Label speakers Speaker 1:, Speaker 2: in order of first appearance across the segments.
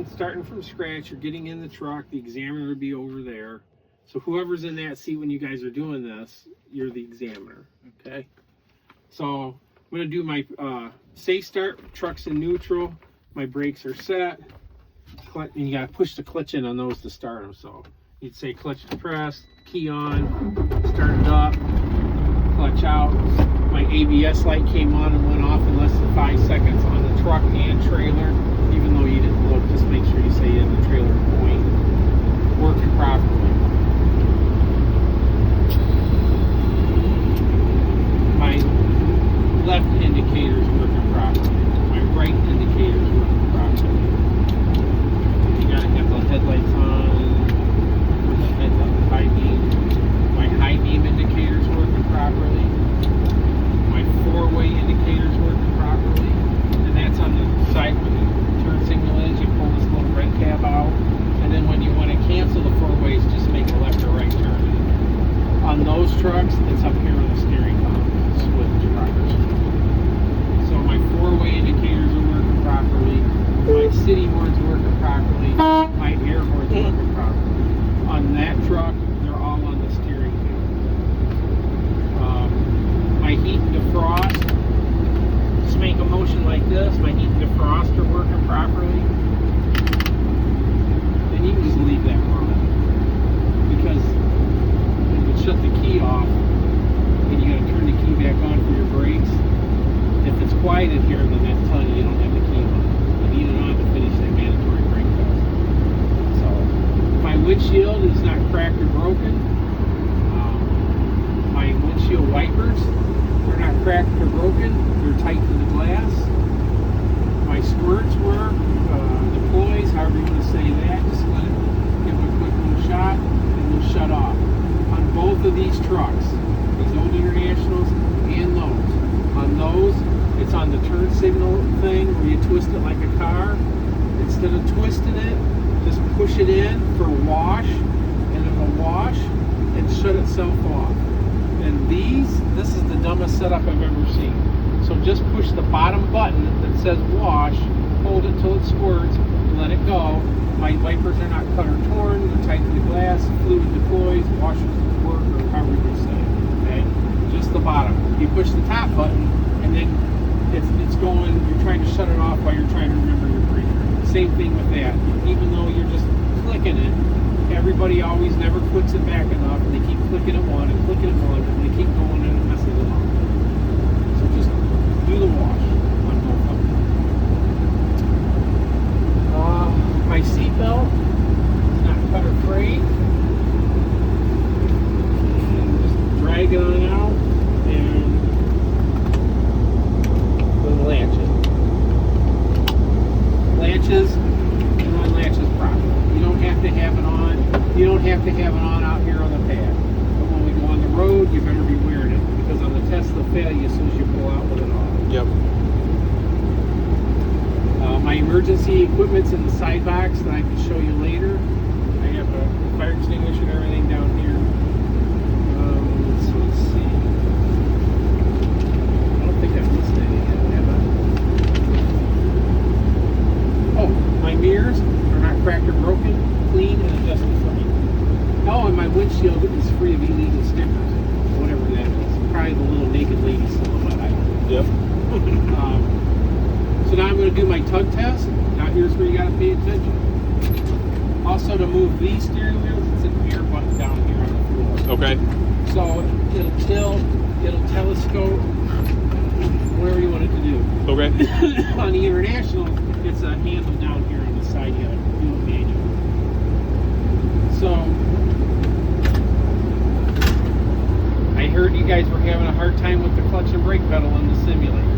Speaker 1: starting from scratch, you're getting in the truck, the examiner would be over there. So whoever's in that seat when you guys are doing this, you're the examiner, okay? So I'm gonna do my safe start, truck's in neutral, my brakes are set, and you gotta push the clutch in on those to start them. So you'd say clutch depressed, key on, start it up, clutch out. My ABS light came on and went off in less than 5 seconds on the truck and trailer. Even though you didn't look, just make sure you say in the trailer point, working properly. My left indicator is working properly. My right indicator is working properly. You gotta have the headlights on, the high beam. My high beam indicator is working properly. My four-way indicator is working properly. And that's on the side where the turn signal is. You pull this little red tab out. And then when you want to cancel the four ways, just make a left or right turn. On those trucks, it's up here on the steering column. Switch drivers. So my four-way indicators are working properly. My city horn's working properly. My air horn's working properly. On that truck, they're all on the steering wheel. My heat and defrost, just make a motion like this. My heat and defrost are working properly. And you can just leave that on. Because when you shut the key off, and you gotta turn the key back on for your brakes, if it's quiet in here, then that's telling you you don't have the key on. You need it on to finish that mandatory brake test. So, my windshield is not cracked or broken. My windshield wipers, they're not cracked or broken. They're tight to the glass. My squirts work, deploys, however you want to say that. Just let it give it a quick little shot, and it'll shut off. On both of these trucks, these old Internationals and those. On those, it's on the turn signal thing where you twist it like a car. Instead of twisting it, just push it in for wash, and it'll wash and shut itself off. And this is the dumbest setup I've ever seen. So just push the bottom button that says wash, hold it till it squirts, and let it go. My wipers are not cut or torn, they're tight to the glass, fluid deploys, washers work, or however you say it, okay? Just the bottom. You push the top button, and then it's going, you're trying to shut it off while you're trying to remember your Pretrip. Same thing with that. Even though you're just clicking it, everybody always never clicks it back enough, and they keep clicking it one and clicking it one, and they keep going and it messes it up. So just do the wash on both of them. My seatbelt is not cut or frayed. And just drag it on out, and the latches. Latches, and run latches properly. You don't have to have it on. You don't have to have it on out here on the pad. But when we go on the road, you better be wearing it, because on the test they'll fail you as soon as you pull out with it on.
Speaker 2: Yep.
Speaker 1: My emergency equipment's in the side box that I can show you later. I have a fire extinguisher and everything down here. So let's see. I don't think I've missed any yet, have I? Oh, my mirrors are not cracked or broken, clean and adjusted frame. Oh, and my windshield is free of illegal stickers, whatever that is. Probably the little naked lady silhouette. I don't know.
Speaker 2: Yep.
Speaker 1: So now I'm going to do my tug test. Now here's where you got to pay attention. Also, to move these steering wheels, it's an air button down here on the floor.
Speaker 2: Okay.
Speaker 1: So it'll tilt, it'll telescope, whatever you want it to do.
Speaker 2: Okay.
Speaker 1: On the International, it's a handle down here on the side. You got to do it manually. So I heard you guys were having a hard time with the clutch and brake pedal in the simulator.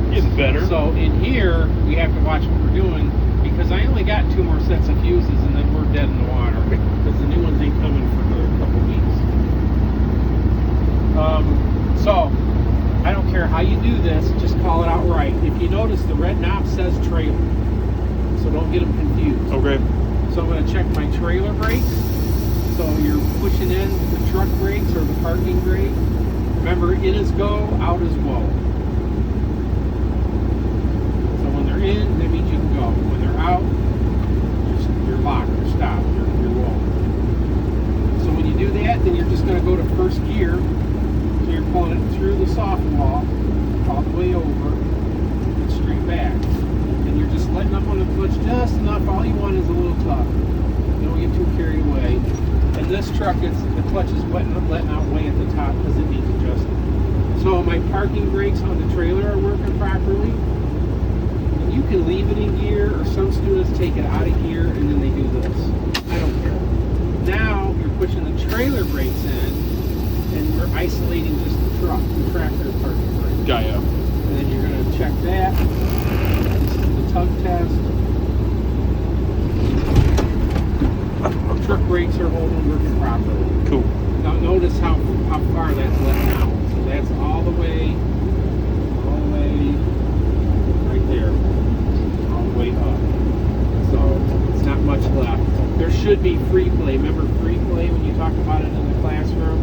Speaker 2: Getting better.
Speaker 1: So in here, we have to watch what we're doing, because I only got 2 more sets of fuses, and then we're dead in the water, because the new ones ain't coming for another couple weeks. So I don't care how you do this, just call it out right. If you notice, the red knob says trailer, so don't get them confused.
Speaker 2: Okay.
Speaker 1: So I'm going to check my trailer brakes. So you're pushing in the truck brakes or the parking brake. Remember, in is go, out is whoa. So when they're in, that means you can go. the trailer are working properly. And you can leave it in gear, or some students take it out of gear and then they do this. I don't care. Now you're pushing the trailer brakes in, and we're isolating just the truck, the tractor part of the brake.
Speaker 2: Got ya.
Speaker 1: And then you're going to check that. This is the tug test. Truck brakes are holding, working properly.
Speaker 2: Cool.
Speaker 1: Now notice how far that's let down. So that's all the way right there, all the way up. So it's not much left. There should be free play. Remember free play when you talk about it in the classroom?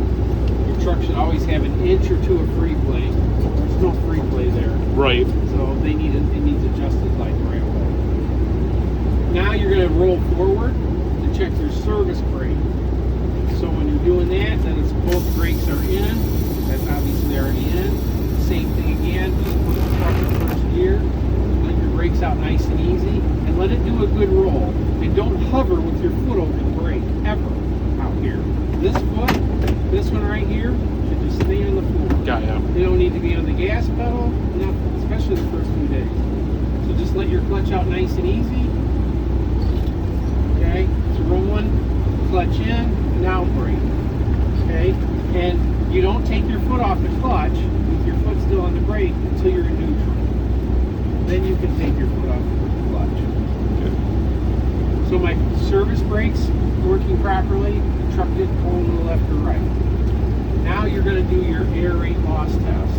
Speaker 1: Your truck should always have an inch or two of free play. There's no free play there.
Speaker 2: Right.
Speaker 1: So it needs adjusted like right away. Now you're going to roll forward to check your service brake. So when you're doing that, then it's both brakes are in. That's obviously already in. Same thing again. Just put the truck in first gear. Let your brakes out nice and easy, and let it do a good roll. And don't hover with your foot over the brake ever out here. This one right here, should just stay on the floor.
Speaker 2: Got ya.
Speaker 1: You don't need to be on the gas pedal, especially the first few days. So just let your clutch out nice and easy. Okay, it's rolling, clutch in, now brake. Okay, and you don't take your foot off the clutch with your foot still on the brake until you're in neutral. Then you can take your foot off the clutch.
Speaker 2: Okay.
Speaker 1: So my service brakes working properly, the truck didn't pull to the left or right. Now you're going to do your air rate loss test.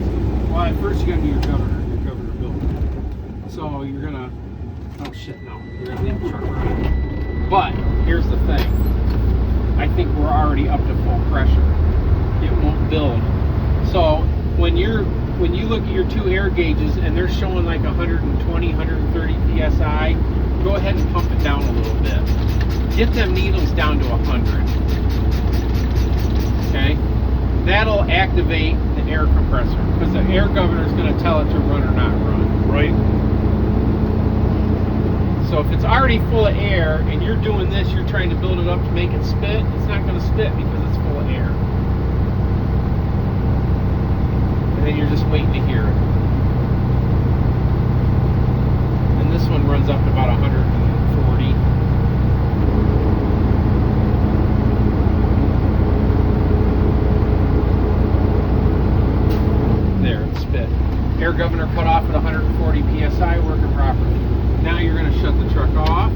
Speaker 1: Well, at first you're going to do your governor build. So you're going to, oh shit, no, you're going to leave the truck running. But here's the thing. I think we're already up to full pressure. It won't build. So when you look at your two air gauges and they're showing like 120, 130 psi, go ahead and pump it down a little bit. Get them needles down to 100. Okay? That'll activate the air compressor because the air governor is going to tell it to run or not run.
Speaker 2: Right.
Speaker 1: So if it's already full of air and you're doing this, you're trying to build it up to make it spit, it's not going to spit because it's full of air. And then you're just waiting to hear it. And this one runs up to about 140. There, it spit. Air governor cut off at 140 psi, working properly. Now you're going to shut the truck off.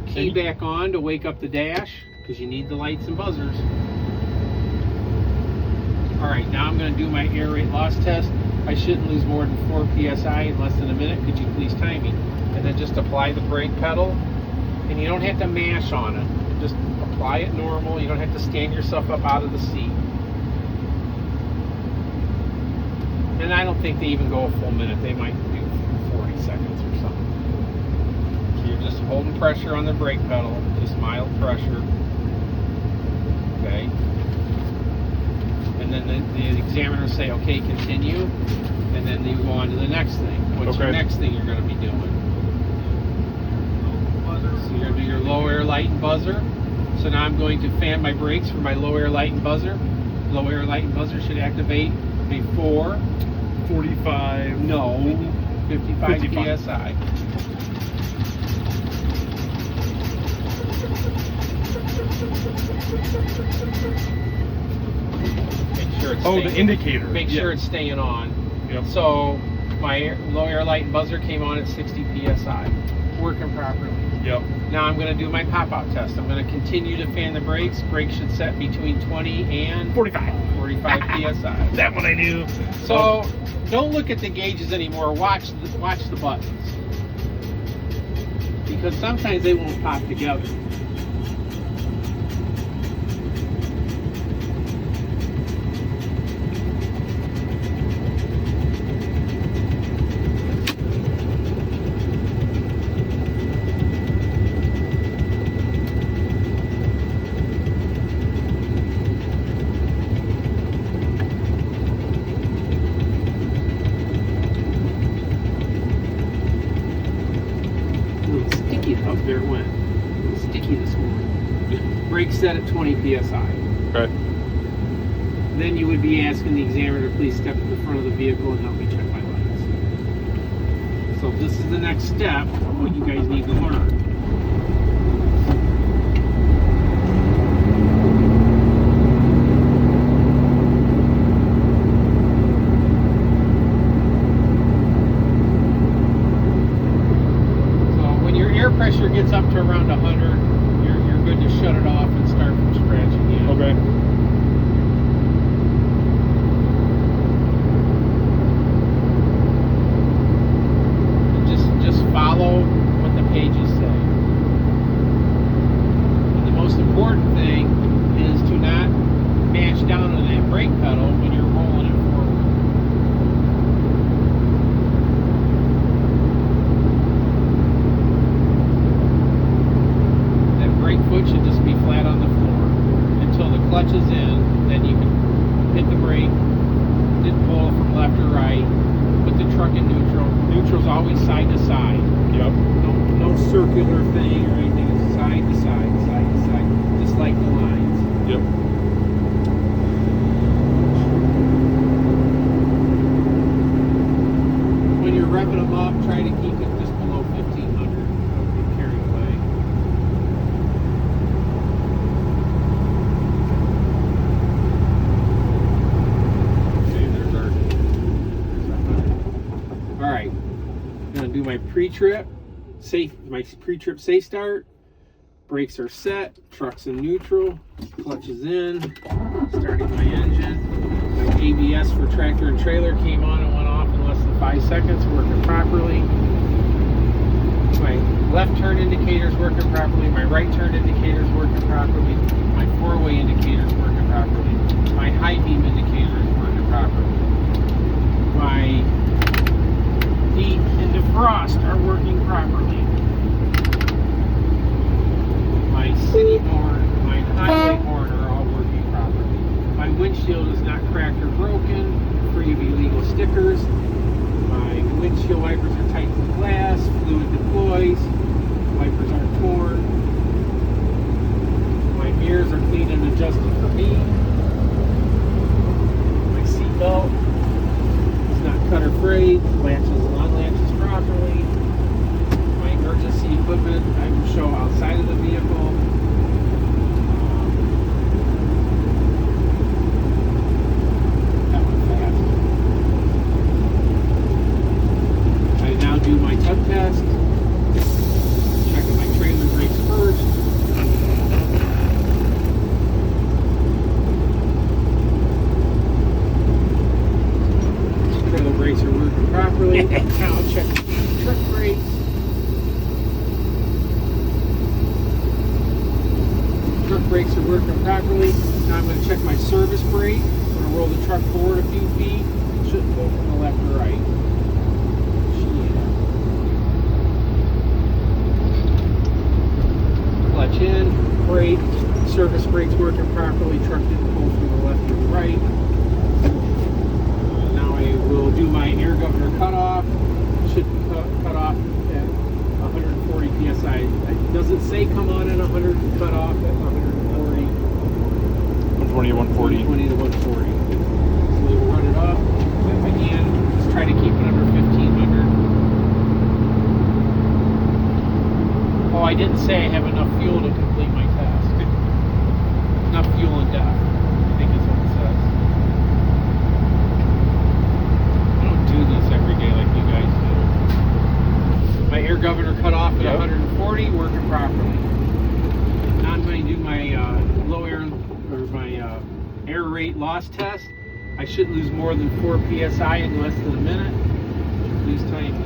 Speaker 1: Key back on to wake up the dash because you need the lights and buzzers. Alright, now I'm going to do my air rate loss test. I shouldn't lose more than 4 psi in less than a minute. Could you please time me? And then just apply the brake pedal. And you don't have to mash on it. Just apply it normal. You don't have to stand yourself up out of the seat. And I don't think they even go a full minute. They might do 40 seconds or something. So you're just holding pressure on the brake pedal, just mild pressure. Okay. And then the examiner will say, okay, continue. And then they go on to the next thing. What's your next thing you're going to be doing? So you're going to do your low air light and buzzer. So now I'm going to fan my brakes for my low air light and buzzer. Low air light and buzzer should activate before
Speaker 2: 45.
Speaker 1: No, 55 psi. Make sure it's
Speaker 2: the indicator.
Speaker 1: Make sure it's staying on.
Speaker 2: Yep.
Speaker 1: So my low air light and buzzer came on at 60 psi, working properly.
Speaker 2: Yep.
Speaker 1: Now I'm going to do my pop-out test. I'm going to continue to fan the brakes. Brakes should set between 20 and 45 psi.
Speaker 2: That one I knew.
Speaker 1: So don't look at the gauges anymore. Watch the buttons, because sometimes they won't pop together. Up there it went. A little sticky this morning. Brake set at 20 psi.
Speaker 2: Okay.
Speaker 1: then you would be asking the examiner to please step to the front of the vehicle and help me check my lights. So this is the next step of what you guys need to learn. So when your air pressure gets up to around 100, you're good to shut it off and start from scratch again.
Speaker 2: Okay.
Speaker 1: Just follow what the pages say. And the most important thing is to not mash down on that brake pedal when you're rolling it forward. That brake foot should just be flat on the floor until the clutch is in. Then you can hit the brake, didn't pull from left or right. Put the truck in neutral. Neutral's always side to side.
Speaker 2: Yep.
Speaker 1: No circular thing or anything. It's side to side, side to side, just like the lines.
Speaker 2: Yep.
Speaker 1: When you're revving them up, try to keep it just below 1500. Don't get carried away. All right, I'm gonna do my pre-trip safe start. Brakes are set, truck's in neutral, clutch is in, starting my engine. My ABS for tractor and trailer came on and went off in less than 5 seconds, working properly. My left turn indicator's working properly, my right turn indicator's working properly, my four-way indicator's working properly, my high beam indicator is working properly. My heat and defrost are working properly. My city horn, my highway horn are all working properly. My windshield is not cracked or broken, free of illegal stickers. My windshield wipers are tight to the glass, fluid deploys, wipers aren't torn. My mirrors are clean and adjusted for me. My seat belt is not cut or frayed, latches and unlatches properly. My emergency equipment I will show outside of the vehicle. That went fast. I now do my tug test. Checking my trailer brakes first. Trailer brakes are working properly. Now I'll check truck brakes. Truck brakes are working properly. Now I'm going to check my service brake. I'm going to roll the truck forward a few feet. It shouldn't go from the left or right. Clutch in, brake, service brake's working properly. Truck didn't pull from the left or the right. Now I will do my air governor cutoff. Should cut off at 140 psi. It doesn't say come on at 100, cut off at 140.
Speaker 2: 120 to 140.
Speaker 1: 120 to 140. So we'll run it up. Again, just try to keep it under 1500. Oh, I didn't say I have enough fuel to complete my test. Enough fuel and depth, I think is what it says. I don't do this every day like you guys do. My air governor cut off at 140, working properly. Now I'm going to do my low air, or my air rate loss test. I shouldn't lose more than 4 psi in less than a minute. Please time it.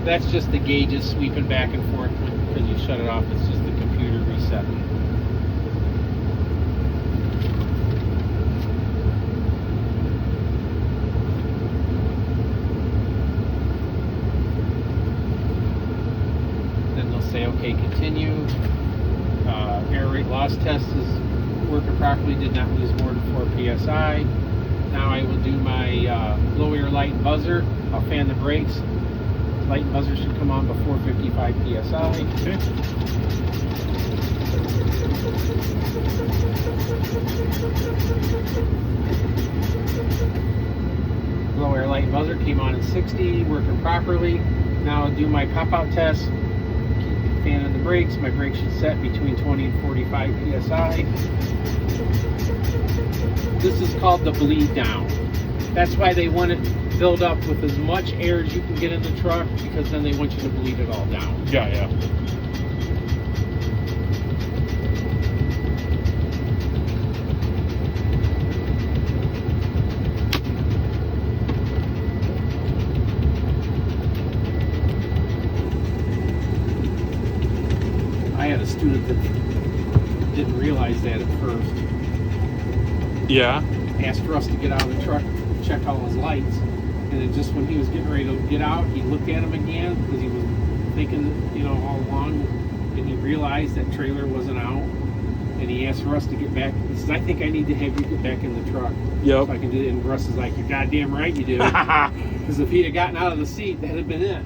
Speaker 1: That's just the gauges sweeping back and forth when you shut it off. It's just the computer resetting. Then they'll say, okay, continue. Air rate loss test is working properly, did not lose more than 4 psi. Now I will do my low air light buzzer. I'll fan the brakes. Light buzzer should come on before 55 psi.
Speaker 2: Okay.
Speaker 1: Low air light buzzer came on at 60, working properly. Now I'll do my pop-out test. Keep fanning the brakes. My brakes should set between 20 and 45 psi. This is called the bleed down. That's why they want it filled up with as much air as you can get in the truck, because then they want you to bleed it all down.
Speaker 2: Yeah, yeah.
Speaker 1: I had a student that didn't realize that at first.
Speaker 2: Yeah.
Speaker 1: Asked Russ to get out of the truck, check all his lights, and then just when he was getting ready to get out, he looked at him again because he was thinking, you know, all along, and he realized that trailer wasn't out, and he asked Russ to get back. He says, "I think I need to have you get back in the truck,
Speaker 2: Yep.
Speaker 1: so I can do it." And Russ is like, "You're goddamn right you do," because if he'd have gotten out of the seat, that'd have been it.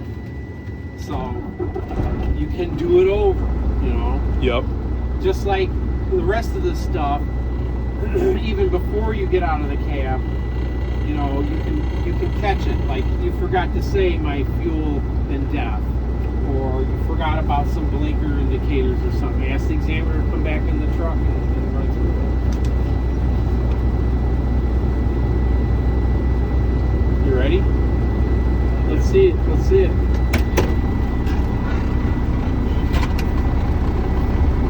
Speaker 1: So you can do it over, you know.
Speaker 2: Yep.
Speaker 1: Just like the rest of the stuff, even before you get out of the cab, you know, you can catch it. Like you forgot to say my fuel and depth, or you forgot about some blinker indicators or something. Ask the examiner to come back in the truck and run through it. You ready? Let's see it. Let's see it.